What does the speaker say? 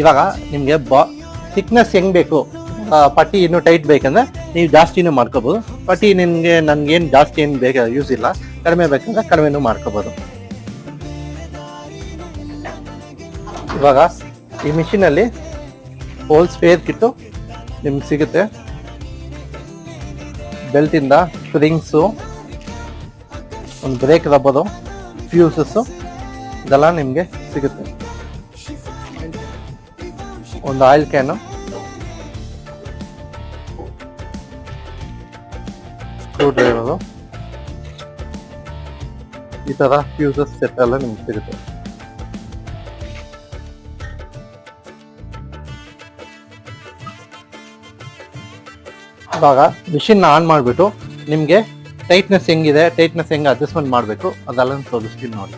ಇವಾಗ ನಿಮಗೆ ಥಿಕ್ನೆಸ್ ಹೆಂಗ್ ಬೇಕು, ಪಟ್ಟಿ ಇನ್ನೂ ಟೈಟ್ ಬೇಕಂದ್ರೆ ನೀವು ಜಾಸ್ತಿನೂ ಮಾಡ್ಕೋಬೋದು. ಪಟ್ಟಿ ನನ್ಗೇನು ಜಾಸ್ತಿ ಏನು ಯೂಸ್ ಇಲ್ಲ, ಕಡಿಮೆ ಬೇಕಂದ್ರೆ ಕಡಿಮೆನೂ ಮಾಡ್ಕೋಬೋದು. ಇವಾಗ ಈ ಮಿಷಿನಲ್ಲಿ ಹೋಲ್ ಸ್ಪೇರ್ ಕಿಟ್ಟು ನಿಮ್ಗೆ ಸಿಗುತ್ತೆ. ಬೆಲ್ಟಿಂದ ಸ್ಪ್ರಿಂಗ್ಸು, ಒಂದು ಬ್ರೇಕ್ ರಬ್ಬರು, ಫ್ಯೂಸಸ್ಸು ಇದೆಲ್ಲ ನಿಮಗೆ ಸಿಗುತ್ತೆ. ಒಂದು ಆಯಿಲ್ ಕ್ಯಾನು, ಸ್ಕ್ರೂ ಡ್ರೈವರು, ಈ ಥರ ಫ್ಯೂಸಸ್ ಸೆಟ್ ಎಲ್ಲ ನಿಮ್ಗೆ ಸಿಗುತ್ತೆ. ಇವಾಗ ಮಿಷಿನ್ ಆನ್ ಮಾಡಿಬಿಟ್ಟು ನಿಮಗೆ ಟೈಟ್ನೆಸ್ ಹೆಂಗಿದೆ, ಟೈಟ್ನೆಸ್ ಹೆಂಗೆ ಅಡ್ಜಸ್ಟ್ಮೆಂಟ್ ಮಾಡಬೇಕು ಅದೆಲ್ಲ ತೋರಿಸ್ತೀನಿ ನೋಡಿ.